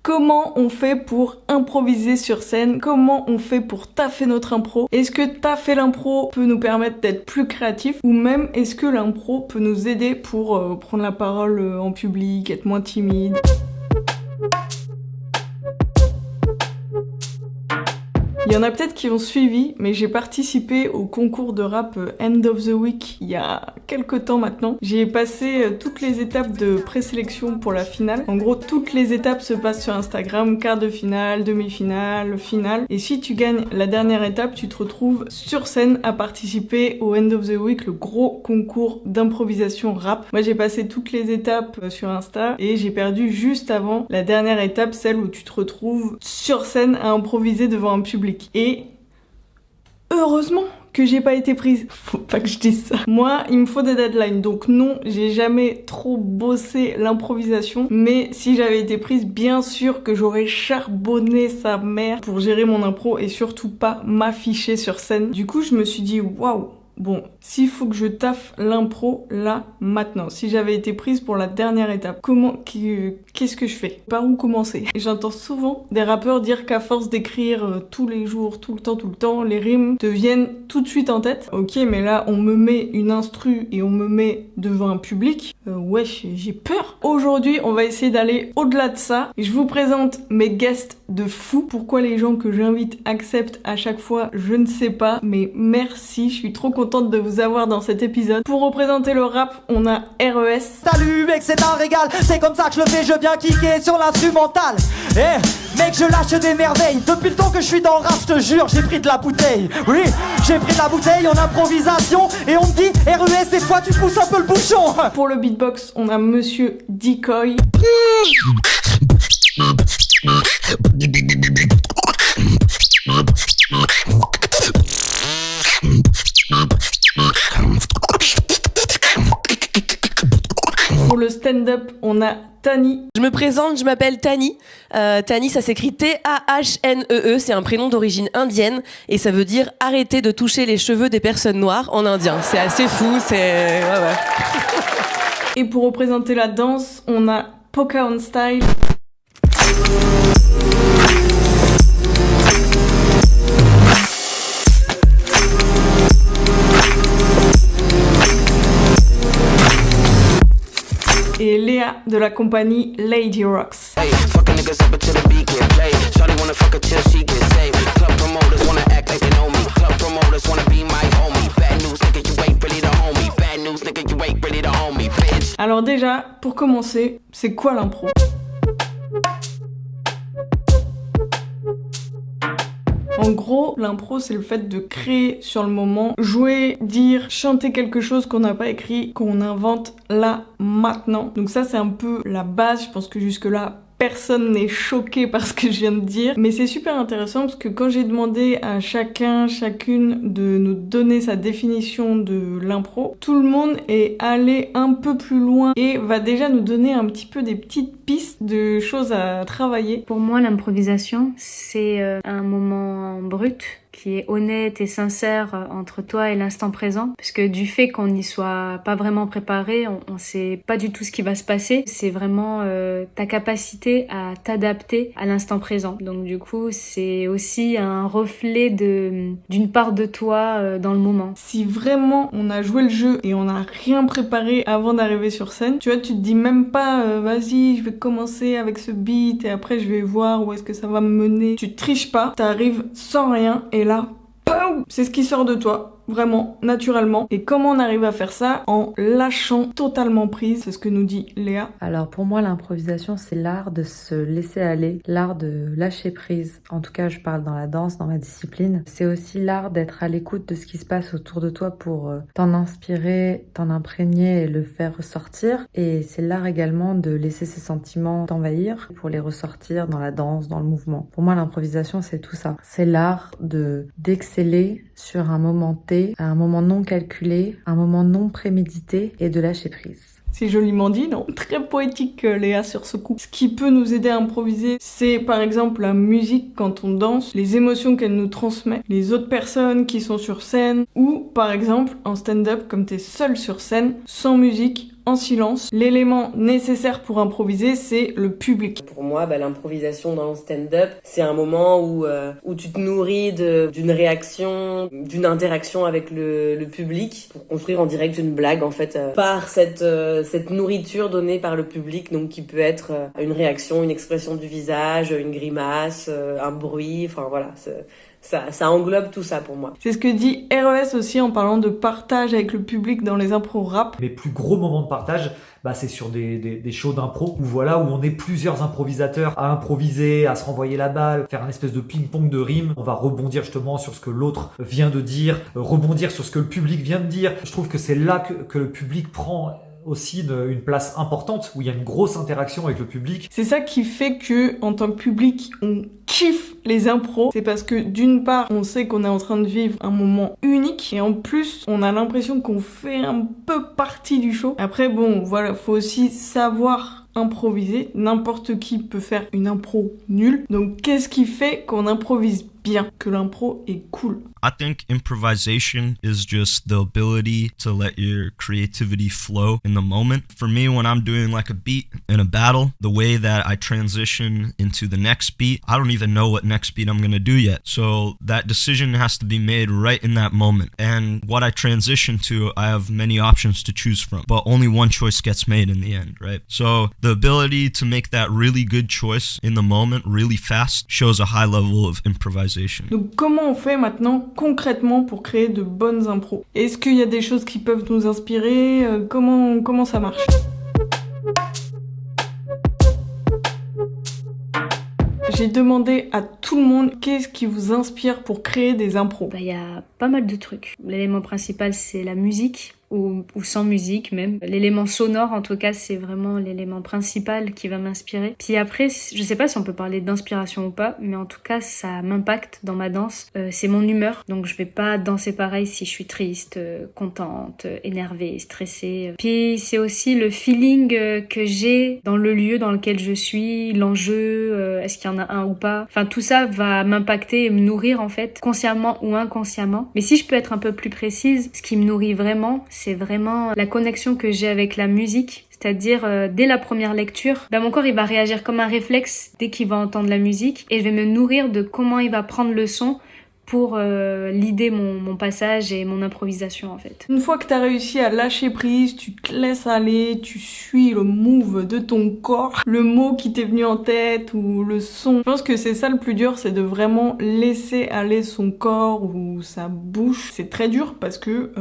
Comment on fait pour improviser sur scène? Comment on fait pour taffer notre impro? Est-ce que taffer l'impro peut nous permettre d'être plus créatifs? Ou même est-ce que l'impro peut nous aider pour prendre la parole en public, être moins timide? Il y en a peut-être qui ont suivi, mais j'ai participé au concours de rap End of the Week il y a quelques temps maintenant. J'ai passé toutes les étapes de présélection pour la finale. En gros, toutes les étapes se passent sur Instagram, quart de finale, demi-finale, finale. Et si tu gagnes la dernière étape, tu te retrouves sur scène à participer au End of the Week, le gros concours d'improvisation rap. Moi, j'ai passé toutes les étapes sur Insta et j'ai perdu juste avant la dernière étape, celle où tu te retrouves sur scène à improviser devant un public. Et heureusement que j'ai pas été prise. Faut pas que je dise ça. Moi, il me faut des deadlines. Donc non, j'ai jamais trop bossé l'improvisation. Mais si j'avais été prise, bien sûr que j'aurais charbonné sa mère pour gérer mon impro et surtout pas m'afficher sur scène. Du coup, je me suis dit, waouh! Bon, s'il faut que je taffe l'impro là, maintenant, si j'avais été prise pour la dernière étape, qu'est-ce que je fais? Par où commencer? J'entends souvent des rappeurs dire qu'à force d'écrire tous les jours, tout le temps, les rimes te viennent tout de suite en tête. Ok, mais là, on me met une instru et on me met devant un public. Wesh, j'ai peur. Aujourd'hui, on va essayer d'aller au-delà de ça. Je vous présente mes guests de fou. Pourquoi les gens que j'invite acceptent à chaque fois, je ne sais pas, mais merci, je suis trop contente de vous avoir dans cet épisode. Pour représenter le rap, on a RES. Salut mec, c'est un régal, c'est comme ça que je le fais, je viens kicker sur l'instrumental. Eh, mec, je lâche des merveilles. Depuis le temps que je suis dans le rap, je te jure, j'ai pris de la bouteille. Oui, j'ai pris de la bouteille en improvisation et on me dit RES, des fois tu pousses un peu le bouchon. Pour le beatbox, on a Monsieur Decoy. Pour le stand-up, on a Tani. Je me présente, je m'appelle Tani. Tani, ça s'écrit T-A-H-N-E-E. C'est un prénom d'origine indienne et ça veut dire arrêter de toucher les cheveux des personnes noires en indien. C'est assez fou, c'est... Ouais. Et pour représenter la danse, on a Pocahontas Style. Et Léa de la compagnie Lady Rocks. Alors déjà, pour commencer, c'est quoi l'impro ? En gros, l'impro, c'est le fait de créer sur le moment, jouer, dire, chanter quelque chose qu'on n'a pas écrit, qu'on invente là, maintenant. Donc ça, c'est un peu la base. Je pense que jusque-là, personne n'est choqué par ce que je viens de dire. Mais c'est super intéressant parce que quand j'ai demandé à chacune de nous donner sa définition de l'impro, tout le monde est allé un peu plus loin et va déjà nous donner un petit peu des petites pistes de choses à travailler. Pour moi, l'improvisation, c'est un moment brut qui est honnête et sincère entre toi et l'instant présent, parce que du fait qu'on n'y soit pas vraiment préparé, on sait pas du tout ce qui va se passer. C'est vraiment ta capacité à t'adapter à l'instant présent. Donc du coup, c'est aussi un reflet d'une part de toi dans le moment. Si vraiment on a joué le jeu et on n'a rien préparé avant d'arriver sur scène, tu vois, tu te dis même pas vas-y, je vais commencer avec ce beat et après je vais voir où est-ce que ça va me mener. Tu triches pas, t'arrives sans rien et là, poum, c'est ce qui sort de toi. Vraiment, naturellement. Et comment on arrive à faire ça? En lâchant totalement prise, c'est ce que nous dit Léa. Alors pour moi, l'improvisation, c'est l'art de se laisser aller, l'art de lâcher prise. En tout cas, je parle dans la danse, dans ma discipline. C'est aussi l'art d'être à l'écoute de ce qui se passe autour de toi pour t'en inspirer, t'en imprégner et le faire ressortir. Et c'est l'art également de laisser ses sentiments t'envahir pour les ressortir dans la danse, dans le mouvement. Pour moi, l'improvisation, c'est tout ça. C'est l'art d'exceller sur un moment T, un moment non calculé, un moment non prémédité et de lâcher prise. C'est joliment dit, non? Très poétique Léa sur ce coup. Ce qui peut nous aider à improviser, c'est par exemple la musique quand on danse, les émotions qu'elle nous transmet, les autres personnes qui sont sur scène, ou par exemple en stand-up, comme t'es seul sur scène, sans musique, en silence. L'élément nécessaire pour improviser, c'est le public. Pour moi, l'improvisation dans le stand-up, c'est un moment où tu te nourris d'une réaction, d'une interaction avec le public pour construire en direct une blague, en fait, par cette nourriture donnée par le public, donc qui peut être une réaction, une expression du visage, une grimace, un bruit, enfin voilà, ça englobe tout ça pour moi. C'est ce que dit RES aussi en parlant de partage avec le public dans les impros rap. Mes plus gros moments de partage, c'est sur des shows d'impro où on est plusieurs improvisateurs à improviser, à se renvoyer la balle, faire un espèce de ping-pong de rimes. On va rebondir justement sur ce que l'autre vient de dire, rebondir sur ce que le public vient de dire. Je trouve que c'est là que le public prend aussi une place importante, où il y a une grosse interaction avec le public. C'est ça qui fait que, en tant que public, on kiffe les impros. C'est parce que d'une part, on sait qu'on est en train de vivre un moment unique, et en plus, on a l'impression qu'on fait un peu partie du show. Après, faut aussi savoir improviser. N'importe qui peut faire une impro nulle. Donc, qu'est-ce qui fait qu'on improvise bien, que l'impro est cool? I think improvisation is just the ability to let your creativity flow in the moment. For me, when I'm doing like a beat in a battle, the way that I transition into the next beat, I don't even know what next beat I'm gonna do yet. So that decision has to be made right in that moment. And what I transition to, I have many options to choose from, but only one choice gets made in the end, right? So the ability to make that really good choice in the moment really fast shows a high level of improvisation. Donc comment on fait maintenant concrètement pour créer de bonnes impros? Est-ce qu'il y a des choses qui peuvent nous inspirer? Comment ça marche? J'ai demandé à tout le monde qu'est-ce qui vous inspire pour créer des impros. Il y a pas mal de trucs. L'élément principal, c'est la musique. Ou sans musique même. L'élément sonore, en tout cas, c'est vraiment l'élément principal qui va m'inspirer. Puis après, je sais pas si on peut parler d'inspiration ou pas, mais en tout cas, ça m'impacte dans ma danse. C'est mon humeur, donc je vais pas danser pareil si je suis triste, contente, énervée, stressée. Puis c'est aussi le feeling que j'ai dans le lieu dans lequel je suis, l'enjeu, est-ce qu'il y en a un ou pas. Enfin, tout ça va m'impacter et me nourrir, en fait, consciemment ou inconsciemment. Mais si je peux être un peu plus précise, ce qui me nourrit vraiment, c'est vraiment la connexion que j'ai avec la musique. C'est-à-dire, dès la première lecture, mon corps, il va réagir comme un réflexe dès qu'il va entendre la musique. Et je vais me nourrir de comment il va prendre le son pour l'idée mon passage et mon improvisation, en fait. Une fois que t'as réussi à lâcher prise, tu te laisses aller, tu suis le move de ton corps, le mot qui t'est venu en tête ou le son. Je pense que c'est ça le plus dur, c'est de vraiment laisser aller son corps ou sa bouche. C'est très dur parce que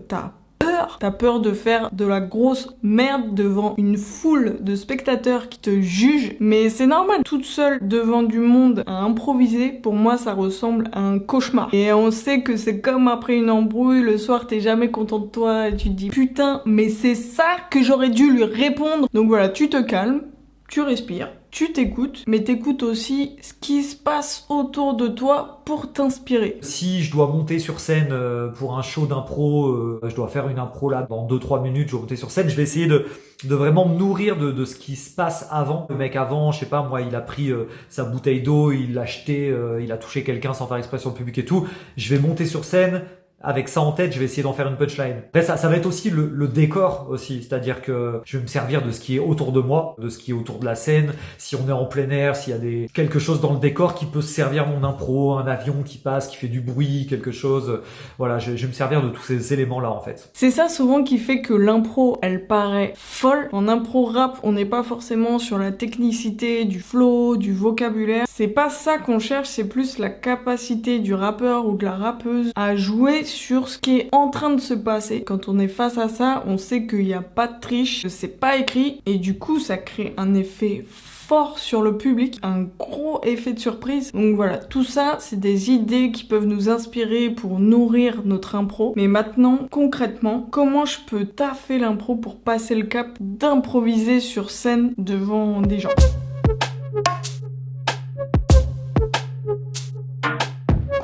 t'as peur de faire de la grosse merde devant une foule de spectateurs qui te jugent, mais c'est normal. Toute seule devant du monde à improviser, pour moi ça ressemble à un cauchemar. Et on sait que c'est comme après une embrouille, le soir t'es jamais content de toi et tu te dis putain, mais c'est ça que j'aurais dû lui répondre. Donc voilà, tu te calmes, tu respires, tu t'écoutes, mais t'écoutes aussi ce qui se passe autour de toi pour t'inspirer. Si je dois monter sur scène pour un show d'impro, je dois faire une impro là dans 2-3 minutes, je dois monter sur scène, je vais essayer de vraiment me nourrir de ce qui se passe avant. Le mec avant, je sais pas moi, il a pris sa bouteille d'eau, il l'a acheté, il a touché quelqu'un sans faire exprès sur le public et tout. Je vais monter sur scène, avec ça en tête, je vais essayer d'en faire une punchline. Après, ça va être aussi le décor aussi. C'est-à-dire que je vais me servir de ce qui est autour de moi, de ce qui est autour de la scène. Si on est en plein air, s'il y a quelque chose dans le décor qui peut se servir mon impro, un avion qui passe, qui fait du bruit, quelque chose. Voilà, je vais me servir de tous ces éléments-là, en fait. C'est ça souvent qui fait que l'impro, elle paraît folle. En impro rap, on n'est pas forcément sur la technicité, du flow, du vocabulaire. C'est pas ça qu'on cherche, c'est plus la capacité du rappeur ou de la rappeuse à jouer sur ce qui est en train de se passer. Quand on est face à ça, on sait qu'il n'y a pas de triche, c'est pas écrit, et du coup ça crée un effet fort sur le public, un gros effet de surprise. Donc voilà, tout ça c'est des idées qui peuvent nous inspirer pour nourrir notre impro. Mais maintenant, concrètement, comment je peux taffer l'impro pour passer le cap d'improviser sur scène devant des gens?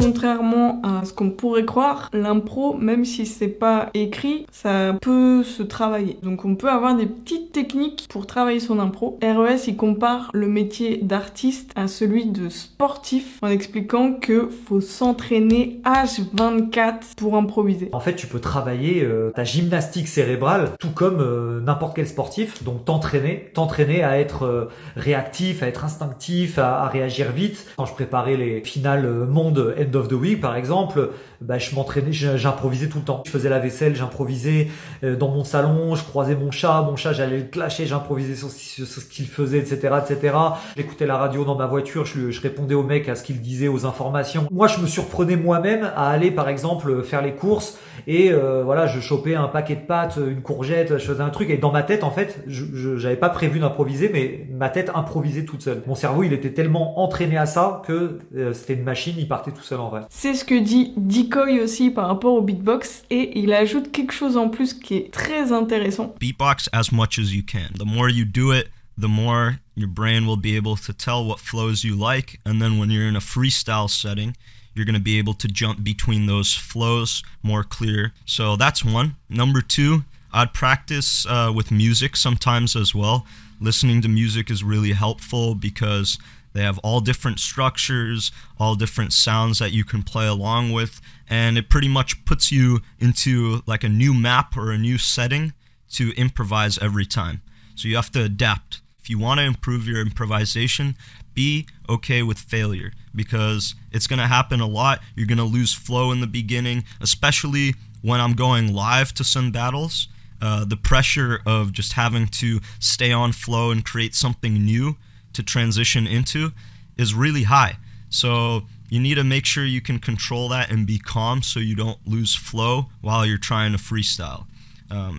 Contrairement à ce qu'on pourrait croire, l'impro, même si c'est pas écrit, ça peut se travailler. Donc on peut avoir des petites techniques pour travailler son impro. RES, il compare le métier d'artiste à celui de sportif en expliquant que faut s'entraîner H24 pour improviser. En fait, tu peux travailler ta gymnastique cérébrale tout comme n'importe quel sportif. Donc t'entraîner à être réactif, à être instinctif, à réagir vite. Quand je préparais les finales monde End of the Week par exemple, je m'entraînais, j'improvisais tout le temps. Je faisais la vaisselle, j'improvisais dans mon salon, je croisais mon chat, j'allais le clasher, j'improvisais sur ce qu'il faisait, etc., etc. J'écoutais la radio dans ma voiture, je répondais au mec à ce qu'il disait, aux informations. Moi, je me surprenais moi-même à aller, par exemple, faire les courses et je chopais un paquet de pâtes, une courgette, je faisais un truc et dans ma tête, en fait, j'avais pas prévu d'improviser, mais ma tête improvisait toute seule. Mon cerveau, il était tellement entraîné à ça que c'était une machine, il partait tout seul en vrai. C'est ce que dit Decoy aussi par rapport au beatbox et il ajoute quelque chose en plus qui est très intéressant. Beatbox as much as you can. The more you do it, the more your brain will be able to tell what flows you like, and then when you're in a freestyle setting, you're going to be able to jump between those flows more clear. So that's one. Number two, I'd practice with music sometimes as well. Listening to music is really helpful because they have all different structures, all different sounds that you can play along with, and it pretty much puts you into like a new map or a new setting to improvise every time. So you have to adapt. If you want to improve your improvisation, be okay with failure because it's going to happen a lot. You're going to lose flow in the beginning, especially when I'm going live to some battles. The pressure of just having to stay on flow and create something new to transition into is really high. So you need to make sure you can control that and be calm so you don't lose flow while you're trying to freestyle.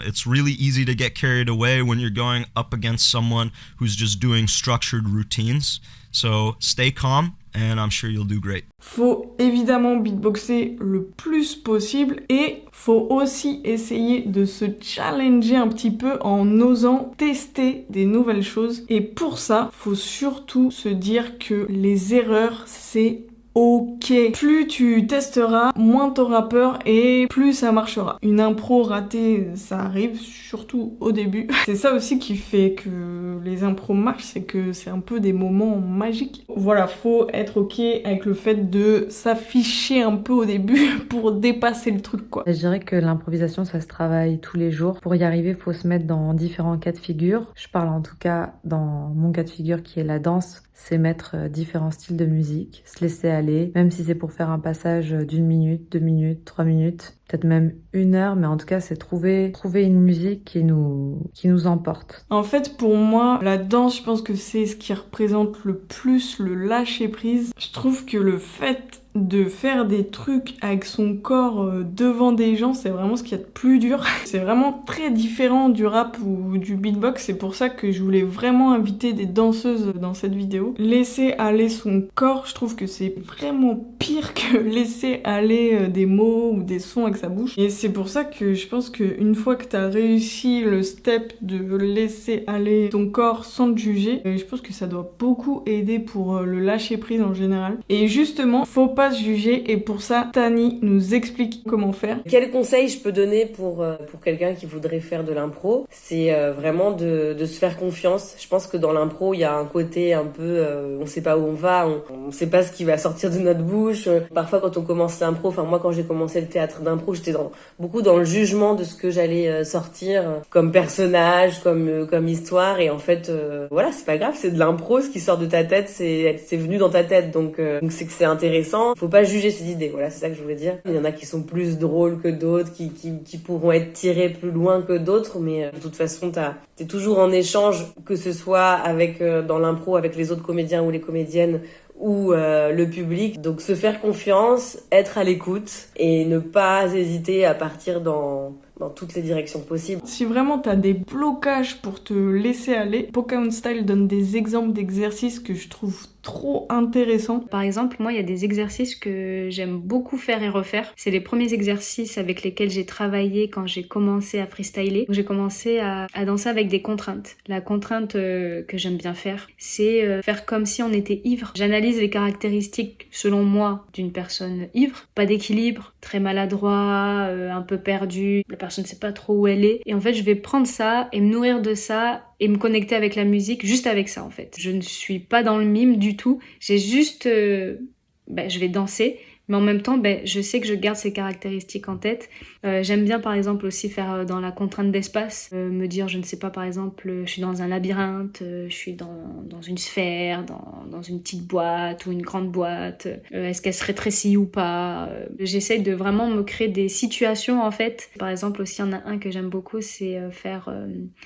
It's really easy to get carried away when you're going up against someone who's just doing structured routines. So stay calm and I'm sure you'll do great. Faut évidemment beatboxer le plus possible et faut aussi essayer de se challenger un petit peu en osant tester des nouvelles choses. Et pour ça, faut surtout se dire que les erreurs, c'est ok. Plus tu testeras, moins t'auras peur et plus ça marchera. Une impro ratée, ça arrive, surtout au début. C'est ça aussi qui fait que les impros marchent, c'est que c'est un peu des moments magiques. Voilà, faut être ok avec le fait de s'afficher un peu au début pour dépasser le truc, quoi. Je dirais que l'improvisation, ça se travaille tous les jours. Pour y arriver, faut se mettre dans différents cas de figure. Je parle en tout cas dans mon cas de figure qui est la danse. C'est mettre différents styles de musique, se laisser aller, même si c'est pour faire un passage d'1 minute, 2 minutes, 3 minutes, peut-être même 1 heure, mais en tout cas c'est trouver une musique qui nous emporte. En fait, pour moi, la danse, je pense que c'est ce qui représente le plus le lâcher prise. Je trouve que le fait de faire des trucs avec son corps devant des gens, c'est vraiment ce qu'il y a de plus dur. C'est vraiment très différent du rap ou du beatbox. C'est pour ça que je voulais vraiment inviter des danseuses dans cette vidéo. Laisser aller son corps, je trouve que c'est vraiment pire que laisser aller des mots ou des sons avec sa bouche. Et c'est pour ça que je pense qu'une fois que t'as réussi le step de laisser aller ton corps sans te juger, je pense que ça doit beaucoup aider pour le lâcher prise en général. Et justement, faut pas se juger et pour ça, Tani nous explique comment faire. Quel conseil je peux donner pour quelqu'un qui voudrait faire de l'impro? C'est vraiment de se faire confiance. Je pense que dans l'impro, il y a un côté un peu, on sait pas où on va, on sait pas ce qui va sortir de notre bouche. Parfois, quand on commence l'impro, enfin moi quand j'ai commencé le théâtre d'impro, j'étais beaucoup dans le jugement de ce que j'allais sortir comme personnage, comme histoire. Et en fait, voilà, c'est pas grave, c'est de l'impro. Ce qui sort de ta tête, c'est venu dans ta tête. Donc c'est que c'est intéressant. Faut pas juger ses idées, voilà, c'est ça que je voulais dire. Il y en a qui sont plus drôles que d'autres, qui pourront être tirés plus loin que d'autres, mais de toute façon, t'es toujours en échange, que ce soit avec dans l'impro avec les autres comédiens ou les comédiennes ou le public. Donc se faire confiance, être à l'écoute et ne pas hésiter à partir dans toutes les directions possibles. Si vraiment t'as des blocages pour te laisser aller, Pocahontas Style donne des exemples d'exercices que je trouve trop intéressant. Par exemple, moi, il y a des exercices que j'aime beaucoup faire et refaire. C'est les premiers exercices avec lesquels j'ai travaillé quand j'ai commencé à freestyler. J'ai commencé à danser avec des contraintes. La contrainte que j'aime bien faire, c'est faire comme si on était ivre. J'analyse les caractéristiques, selon moi, d'une personne ivre. Pas d'équilibre, très maladroit, un peu perdu. La personne ne sait pas trop où elle est. Et en fait, je vais prendre ça et me nourrir de ça et me connecter avec la musique juste avec ça en fait. Je ne suis pas dans le mime du tout, j'ai juste je vais danser, mais en même temps je sais que je garde ces caractéristiques en tête. J'aime bien par exemple aussi faire dans la contrainte d'espace, me dire je ne sais pas, par exemple je suis dans un labyrinthe, je suis dans une sphère, dans une petite boîte ou une grande boîte, est-ce qu'elle se rétrécit ou pas, j'essaie de vraiment me créer des situations en fait. Par exemple aussi il y en a un que j'aime beaucoup, c'est faire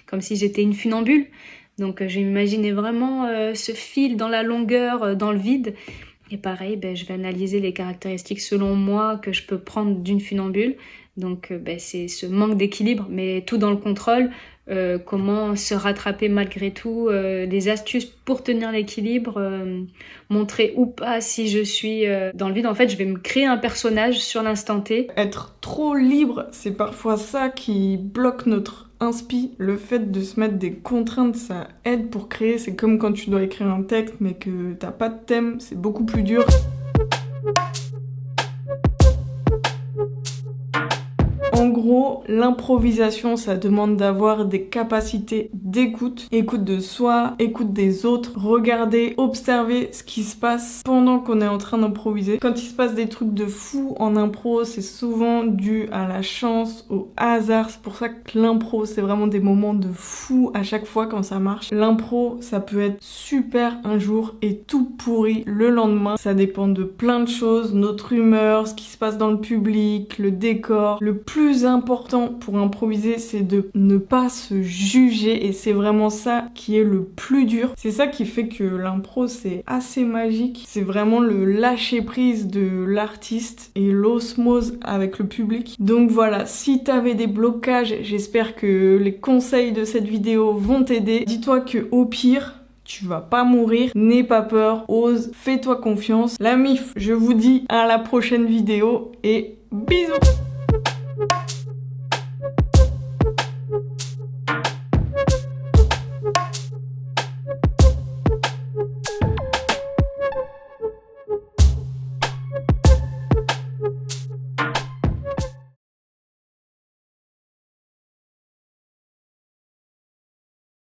comme si j'étais une funambule. Donc je vais m'imaginer vraiment ce fil dans la longueur, dans le vide. Et pareil, je vais analyser les caractéristiques selon moi que je peux prendre d'une funambule. Donc c'est ce manque d'équilibre, mais tout dans le contrôle. Comment se rattraper malgré tout, des astuces pour tenir l'équilibre, montrer ou pas si je suis dans le vide. En fait, je vais me créer un personnage sur l'instant T. Être trop libre, c'est parfois ça qui bloque notre inspi. Le fait de se mettre des contraintes, ça aide pour créer. C'est comme quand tu dois écrire un texte mais que t'as pas de thème, c'est beaucoup plus dur. En gros, l'improvisation, ça demande d'avoir des capacités d'écoute, écoute de soi, écoute des autres, regarder, observer ce qui se passe pendant qu'on est en train d'improviser. Quand il se passe des trucs de fou en impro, c'est souvent dû à la chance, au hasard. C'est pour ça que l'impro, c'est vraiment des moments de fou à chaque fois quand ça marche. L'impro, ça peut être super un jour et tout pourri le lendemain. Ça dépend de plein de choses, notre humeur, ce qui se passe dans le public, le décor. Le plus important pour improviser, c'est de ne pas se juger, et c'est vraiment ça qui est le plus dur. C'est ça qui fait que l'impro, c'est assez magique. C'est vraiment le lâcher prise de l'artiste et l'osmose avec le public. Donc voilà, si t'avais des blocages, j'espère que les conseils de cette vidéo vont t'aider. Dis-toi que au pire, tu vas pas mourir, n'aie pas peur, ose, fais-toi confiance. La MIF, je vous dis à la prochaine vidéo et bisous.